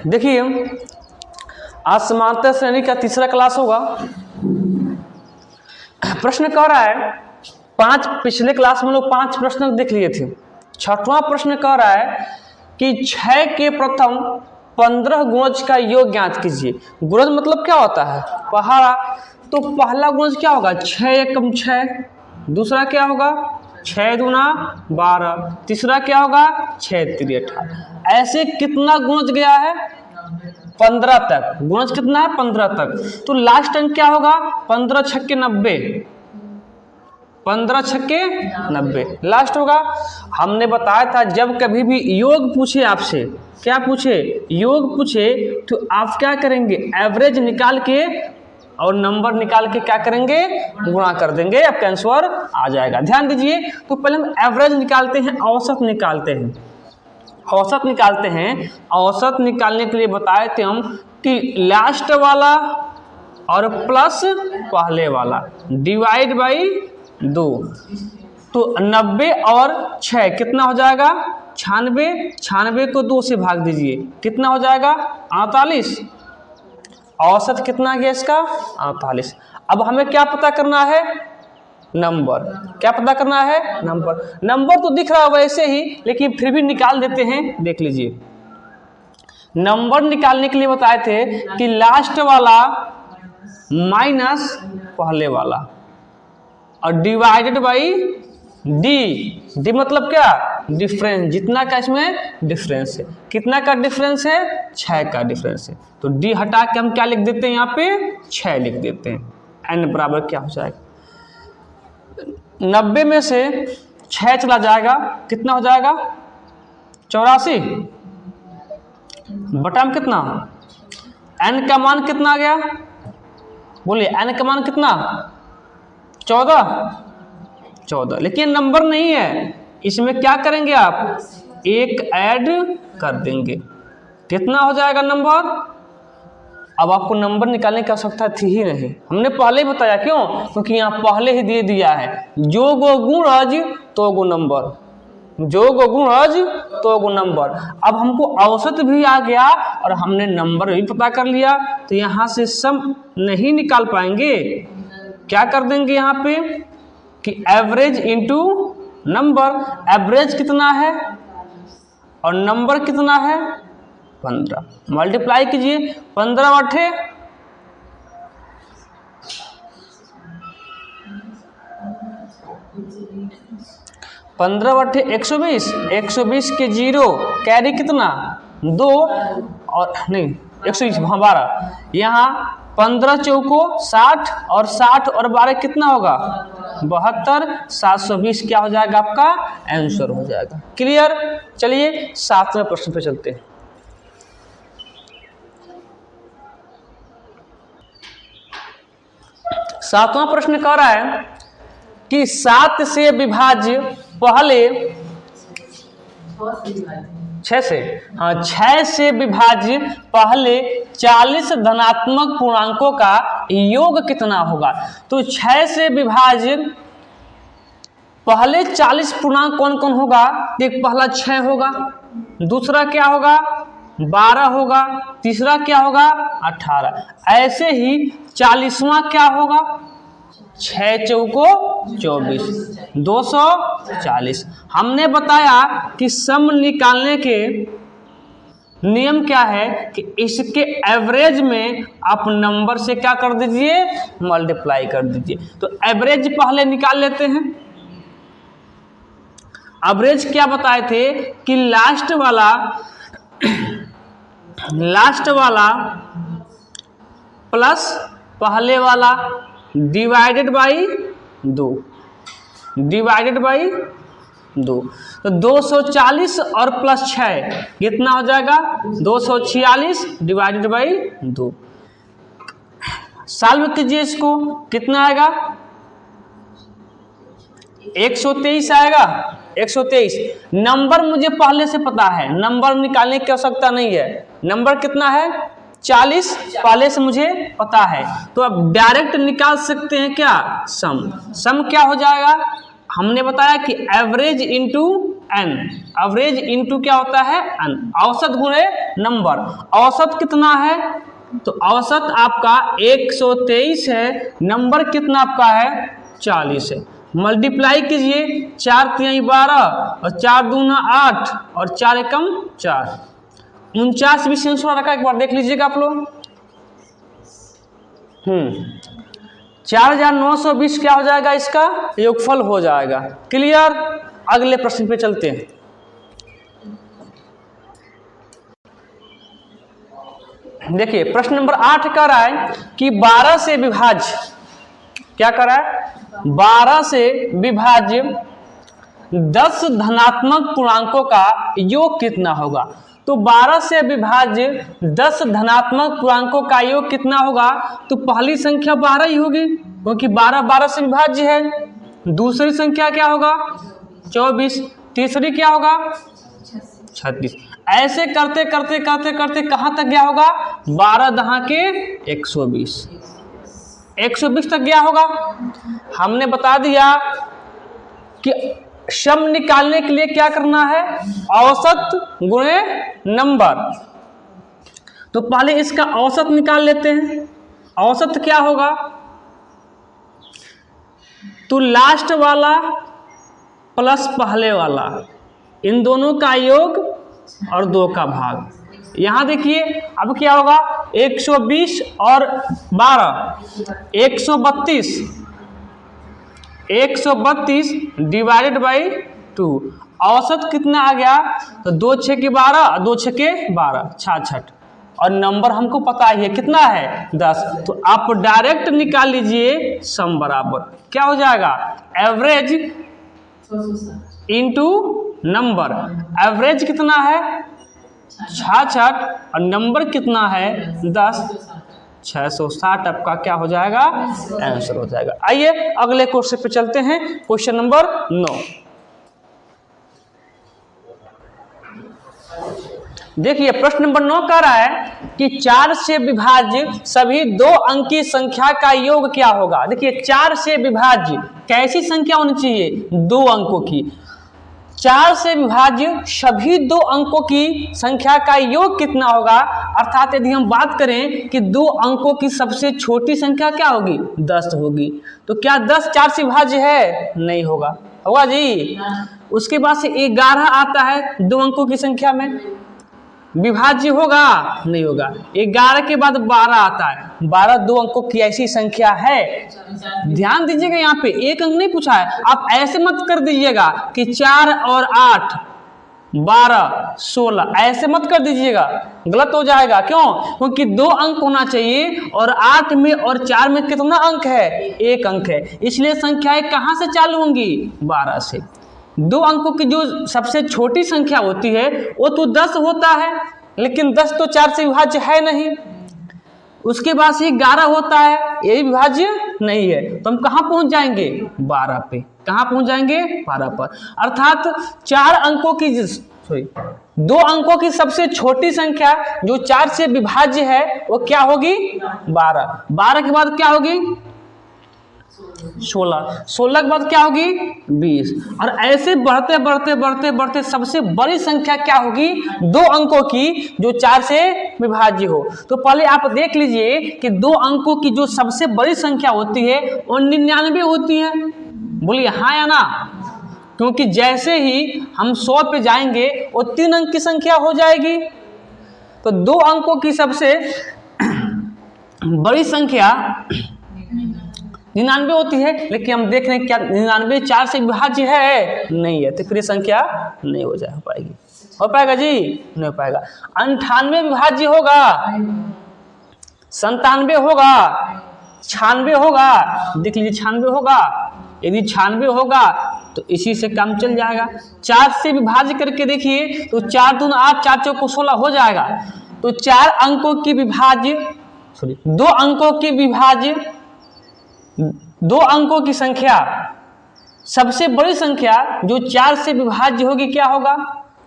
देखिए आज समांतर श्रेणी का तीसरा क्लास होगा। प्रश्न कह रहा है पिछले क्लास में लोग 5 प्रश्न देख लिए थे। 6वां प्रश्न कह रहा है कि 6 के प्रथम 15 गुणज का योग ज्ञात कीजिए। गुणज मतलब क्या होता है? पहाड़ा। तो पहला गुणज क्या होगा? 6 एकम 6। दूसरा क्या होगा? 6 दूना 12। तीसरा क्या होगा? 6 तिरी 18। ऐसे कितना गुणज गया है? 15 तक। गुणज कितना है? 15 तक। तो लास्ट अंक क्या होगा? 15 छक्के 90। 15 छक्के 90 लास्ट होगा। हमने बताया था जब कभी भी योग पूछे आपसे, क्या पूछे? योग पूछे तो आप क्या करेंगे? एवरेज निकाल के और नंबर निकाल के क्या करेंगे? गुणा कर देंगे, आपका आंसर आ जाएगा। ध्यान दीजिए। तो पहले हम एवरेज निकालते हैं, औसत निकालते हैं। औसत निकालते हैं। औसत निकालने के लिए बताए थे हम कि लास्ट वाला और प्लस पहले वाला डिवाइड बाई 2। तो 90 और 6 कितना हो जाएगा? 96। 96 को 2 से भाग दीजिए, कितना हो जाएगा? 48। औसत कितना गया इसका? 48। अब हमें क्या पता करना है? नंबर। क्या पता करना है? नंबर। नंबर तो दिख रहा है वैसे ही, लेकिन फिर भी निकाल देते हैं। देख लीजिए, नंबर निकालने के लिए बताए थे कि लास्ट वाला माइनस पहले वाला और डिवाइडेड बाई डी मतलब क्या? डिफरेंस। जितना का इसमें डिफरेंस है। कितना का डिफरेंस है? 6 का डिफरेंस है। तो डी हटा के हम क्या लिख देते हैं? यहाँ पे 6 लिख देते हैं। एन बराबर क्या हो जाएगा? 90 में से 6 चला जाएगा, कितना हो जाएगा? 84 बटा में कितना? एन का मान कितना आ गया? बोलिए, एन का मान कितना? 14। लेकिन नंबर नहीं है, इसमें क्या करेंगे आप? 1 ऐड कर देंगे, कितना हो जाएगा नंबर? अब आपको नंबर निकालने की आवश्यकता थी ही नहीं, हमने पहले ही बताया। क्यों? क्योंकि यहाँ पहले ही दे दिया है जो गो गुणज तो गो नंबर, जो गो गुणज तो गो नंबर। अब हमको औसत भी आ गया और हमने नंबर भी पता कर लिया, तो यहाँ से सम नहीं निकाल पाएंगे। क्या कर देंगे यहाँ पे कि एवरेज इंटू नंबर। एवरेज कितना है और नंबर कितना है? 15। मल्टीप्लाई कीजिए, 15 बटे 15 बटे 120। 120 के 0 कैरी कितना? 2 और नहीं 120 12। यहाँ 15 चौको 60 और 60 और 12 कितना होगा? 72। 720 क्या हो जाएगा? आपका आंसर हो जाएगा। क्लियर? चलिए 7वें प्रश्न पे चलते हैं। 7वां प्रश्न कह रहा है कि 7 से विभाज्य पहले 6 से विभाज्य पहले 40 धनात्मक पूर्णांकों का योग कितना होगा? तो 6 से विभाज्य पहले 40 पूर्णांक कौन कौन होगा? एक पहला 6 होगा, दूसरा क्या होगा? 12 होगा, तीसरा क्या होगा? 18। ऐसे ही 40वां क्या होगा? 6 चौको 24, 240। हमने बताया कि सम निकालने के नियम क्या है कि इसके एवरेज में आप नंबर से क्या कर दीजिए? मल्टीप्लाई कर दीजिए। तो एवरेज पहले निकाल लेते हैं। एवरेज क्या बताए थे कि लास्ट वाला प्लस पहले वाला डिवाइडेड बाई 2। तो 240 और प्लस 6 कितना हो जाएगा? 246 डिवाइडेड बाई 2। सॉल्व कीजिए इसको, कितना आएगा? 123 आएगा। 123 नंबर मुझे पहले से पता है, नंबर निकालने की आवश्यकता नहीं है। नंबर कितना है? 40 पहले से मुझे पता है, तो अब डायरेक्ट निकाल सकते हैं क्या? सम क्या हो जाएगा? हमने बताया कि average into n, average into क्या होता है एन, औसत गुणे नंबर। औसत कितना है, तो औसत आपका 123 है, नंबर कितना आपका है 40 है। मल्टीप्लाई कीजिए, 4 3 12 और 4 दूना 8 और 4 एकम 4, 49 भी सेंस रखा, एक बार देख लीजिएगा आप लोग। 4920 क्या हो जाएगा, इसका योगफल हो जाएगा। क्लियर। अगले प्रश्न पे चलते हैं। देखिए प्रश्न नंबर 8 कह रहा है कि 12 से विभाज्य, क्या कर रहा है 12 से विभाज्य 10 धनात्मक पूर्णांकों का योग कितना होगा। तो 12 से विभाज्य 10 धनात्मक पूर्णांकों का योग कितना होगा, तो पहली संख्या 12 ही होगी क्योंकि 12 12 से विभाज्य है। दूसरी संख्या क्या होगा 24, तीसरी क्या होगा 36। ऐसे करते करते करते करते कहाँ तक गया होगा, 12 दहा के 120, 120 तक गया होगा। हमने बता दिया कि सम निकालने के लिए क्या करना है, औसत गुणे नंबर। तो पहले इसका औसत निकाल लेते हैं। औसत क्या होगा, तो लास्ट वाला प्लस पहले वाला, इन दोनों का योग और 2 का भाग। यहां देखिए अब क्या होगा, 120 और 12 132, 132 डिवाइडेड बाई 2, औसत कितना आ गया, तो 2 6 के 12, 2 6 के 12, 66, और नंबर हमको पता ही है कितना है 10। तो आप डायरेक्ट निकाल लीजिए सम बराबर क्या हो जाएगा, एवरेज इंटू नंबर। एवरेज कितना है 66 और नंबर कितना है 10, 660 आपका क्या हो जाएगा आंसर हो जाएगा। आइए अगले क्वेश्चन पे चलते हैं, क्वेश्चन नंबर 9। देखिए प्रश्न नंबर 9 कह रहा है कि 4 से विभाज्य सभी 2 अंकी संख्या का योग क्या होगा। देखिए 4 से विभाज्य कैसी संख्या होनी चाहिए, 2 अंकों की। 4 से विभाज्य सभी 2 अंकों की संख्या का योग कितना होगा, अर्थात यदि हम बात करें कि 2 अंकों की सबसे छोटी संख्या क्या होगी 10 होगी, तो क्या 10 4 से विभाज्य है, नहीं होगा, होगा जी। उसके बाद से 11 आता है 2 अंकों की संख्या में, विभाज्य होगा, नहीं होगा। 11 के बाद 12 आता है, 12 2 अंकों की ऐसी संख्या है। ध्यान दीजिएगा यहाँ पे एक अंक नहीं पूछा है, आप ऐसे मत कर दीजिएगा कि 4 और 8 12 16, ऐसे मत कर दीजिएगा, गलत हो जाएगा। क्यों, क्योंकि 2 अंक होना चाहिए और 8 में और 4 में कितना अंक है, 1 अंक है, इसलिए संख्याएं कहाँ से चालू होंगी 12 से। 2 अंकों की जो सबसे छोटी संख्या होती है वो तो 10 होता है, लेकिन 10 तो 4 से विभाज्य है नहीं। उसके बाद से 11 होता है, ये विभाज्य नहीं है, तो हम कहाँ पहुंच जाएंगे 12 पे। कहाँ पहुंच जाएंगे 12 पर। अर्थात 4 अंकों की 2 अंकों की सबसे छोटी संख्या जो 4 से विभाज्य है वो क्या होगी 12। 12 के बाद क्या होगी 16, 16 के बाद क्या होगी 20, और ऐसे बढ़ते बढ़ते बढ़ते बढ़ते सबसे बड़ी संख्या क्या होगी 2 अंकों की जो 4 से विभाज्य हो। तो पहले आप देख लीजिए कि 2 अंकों की जो सबसे बड़ी संख्या होती है वो 99 होती है। बोलिए हाँ या ना, क्योंकि जैसे ही हम 100 पे जाएंगे वो 3 अंक की संख्या हो जाएगी। तो 2 अंकों की सबसे बड़ी संख्या 99 होती है, लेकिन हम देख रहे हैं क्या 99 4 से विभाज्य है, नहीं है, तो फिर ये संख्या नहीं हो पाएगी। हो पाएगा जी, नहीं हो पाएगा। 98 विभाज्य होगा, 97 होगा, 96 होगा, देख लीजिए 96 होगा। यदि 96 होगा तो इसी से काम चल जाएगा। 4 से विभाज्य करके देखिए तो 4 दूना 8, 4 चौको 16 हो जाएगा। तो 4 अंकों की विभाज्य 2 अंकों की विभाज्य 2 अंकों की संख्या सबसे बड़ी संख्या जो 4 से विभाज्य होगी क्या होगा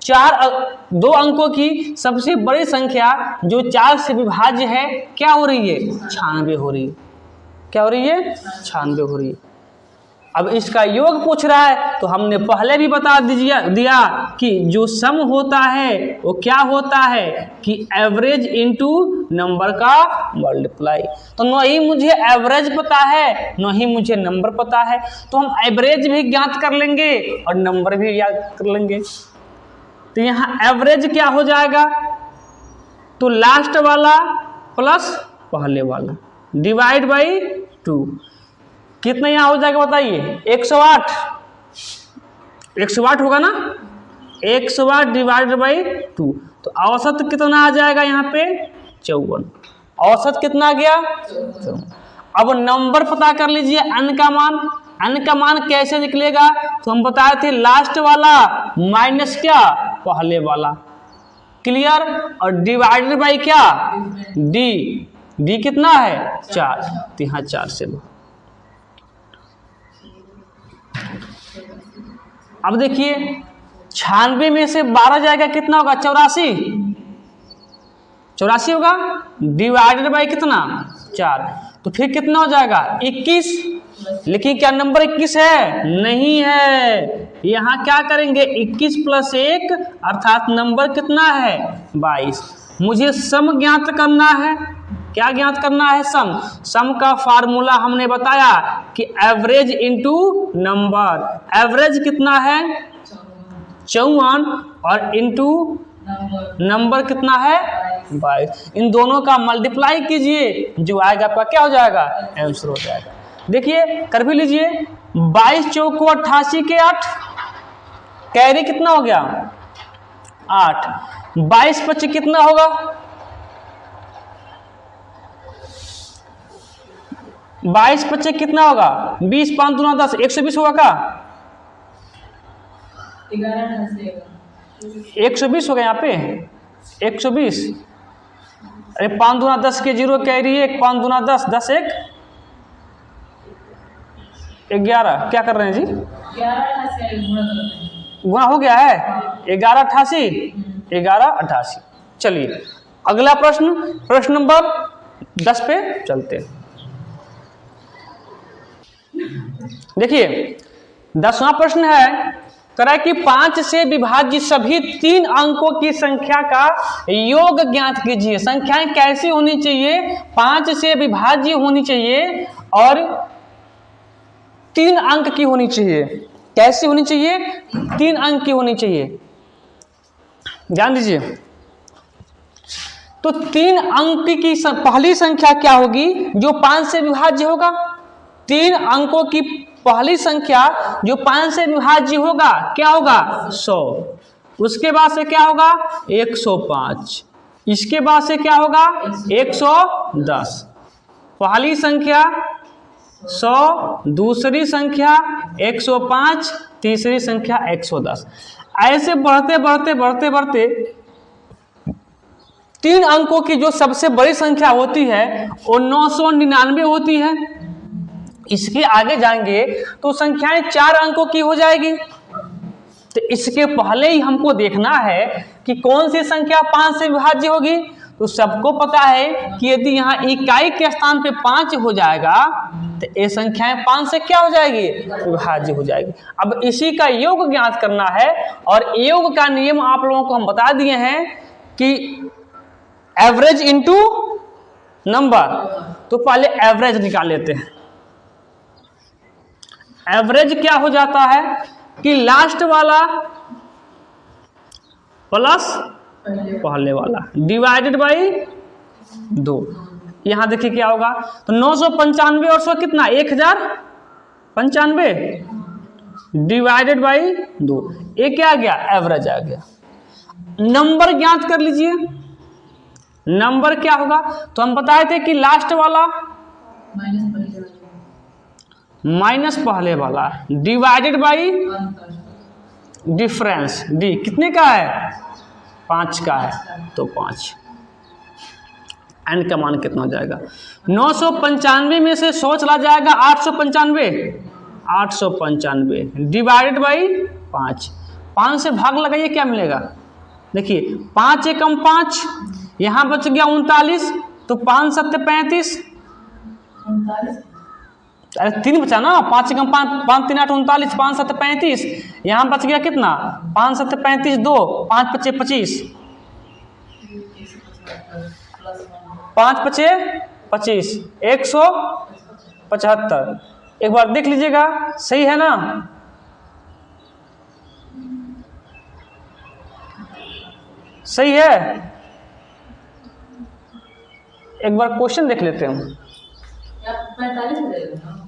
2 अंकों की सबसे बड़ी संख्या जो 4 से विभाज्य है क्या हो रही है 96 हो रही है। क्या हो रही है 96 हो रही है। अब इसका योग पूछ रहा है तो हमने पहले भी बता दिया कि जो सम होता है वो क्या होता है कि एवरेज इनटू नंबर का मल्टीप्लाई। तो न ही मुझे एवरेज पता है न ही मुझे नंबर पता है, तो हम एवरेज भी ज्ञात कर लेंगे और नंबर भी ज्ञात कर लेंगे। तो यहाँ एवरेज क्या हो जाएगा, तो लास्ट वाला प्लस पहले वाला डिवाइड बाई 2, कितना यहाँ हो जाएगा बताइए, 108। 108 होगा ना, 108 डिवाइडेड बाई 2, तो औसत कितना आ जाएगा यहाँ पे 54। औसत कितना आ गया 54। अब नंबर पता कर लीजिए n का मान। n का मान कैसे निकलेगा, तो हम बताए थे लास्ट वाला माइनस क्या पहले वाला, क्लियर, और डिवाइडेड बाई क्या d कितना है 4, तो यहाँ 4 से लो। अब देखिए 96 में से 12 जाएगा कितना होगा 84 होगा, डिवाइडेड बाई कितना 4, तो फिर कितना हो जाएगा 21। लेकिन क्या नंबर 21 है, नहीं है। यहाँ क्या करेंगे 21 प्लस 1 अर्थात नंबर कितना है 22। मुझे सम ज्ञात करना है, क्या ज्ञात करना है, सम का फार्मूला हमने बताया कि एवरेज इनटू नंबर। एवरेज कितना है 54 और इनटू नंबर कितना है 22। इन दोनों का मल्टीप्लाई कीजिए, जो आएगा आपका क्या हो जाएगा आंसर हो जाएगा। देखिए कर भी लीजिए, 22 चौको 88 के 8, कैरी कितना हो गया 8, 22 25 कितना होगा 22 25 कितना होगा 20 5 दूना 10, 120 होगा का 120 होगा यहाँ पे 120। अरे 5 दूना 10 के 0 कैरी 1, 5 दूना 10, 10 1 11। क्या कर रहे हैं जी, गुणा हो गया है 11 88 11 88। चलिए अगला प्रश्न नंबर 10 पे चलते हैं। देखिए 10वां प्रश्न है, तरह की 5 से विभाज्य सभी 3 अंकों की संख्या का योग ज्ञात कीजिए। संख्याएं कैसी होनी चाहिए, 5 से विभाज्य होनी चाहिए और 3 अंक की होनी चाहिए। कैसी होनी चाहिए, 3 अंक की होनी चाहिए, ध्यान दीजिए। तो 3 अंक की पहली संख्या क्या होगी जो 5 से विभाज्य होगा, 3 अंकों की पहली संख्या जो 5 से विभाज्य होगा क्या होगा 100। उसके बाद से क्या होगा 105, इसके बाद से क्या होगा 110। पहली संख्या 100, दूसरी संख्या 105, तीसरी संख्या 110। ऐसे बढ़ते बढ़ते बढ़ते बढ़ते 3 अंकों की जो सबसे बड़ी संख्या होती है वो 999 होती है। इसके आगे जाएंगे तो संख्याएं 4 अंकों की हो जाएगी। तो इसके पहले ही हमको देखना है कि कौन सी संख्या 5 से विभाज्य होगी। तो सबको पता है कि यदि यहाँ इकाई के स्थान पे 5 हो जाएगा तो ये संख्याएं 5 से क्या हो जाएगी विभाज्य हो जाएगी। अब इसी का योग ज्ञात करना है और योग का नियम आप लोगों को हम बता दिए हैं कि एवरेज इनटू नंबर। तो पहले एवरेज निकाल लेते हैं। एवरेज क्या हो जाता है कि लास्ट वाला प्लस पहले वाला डिवाइडेड बाई 2। यहां देखिए क्या होगा, तो 995 और 100 कितना 1095 डिवाइडेड बाई 2। ये क्या आ गया एवरेज आ गया। नंबर ज्ञात कर लीजिए, नंबर क्या होगा, तो हम बताए थे कि लास्ट वाला माइनस पहले वाला डिवाइडेड बाई डिफरेंस डी कितने का है 5 का है, तो 5। एन का मान कितना हो जाएगा 995 में से 100 चला जाएगा 895 डिवाइडेड बाई 5। 5 से भाग लगाइए क्या मिलेगा, देखिए 5 एकम 5, यहाँ बच गया 39, तो 5 7 35, अरे 3 बचा ना, 5 कम 5, 5 3 8 39, 5 7 35, यहाँ बच गया कितना 5 7 35, 2 5 पचे 25, 5 पचे 25, 175। एक बार देख लीजिएगा, सही है ना? सही है। एक बार क्वेश्चन देख लेते हैं। 45 हो जाएगा ना?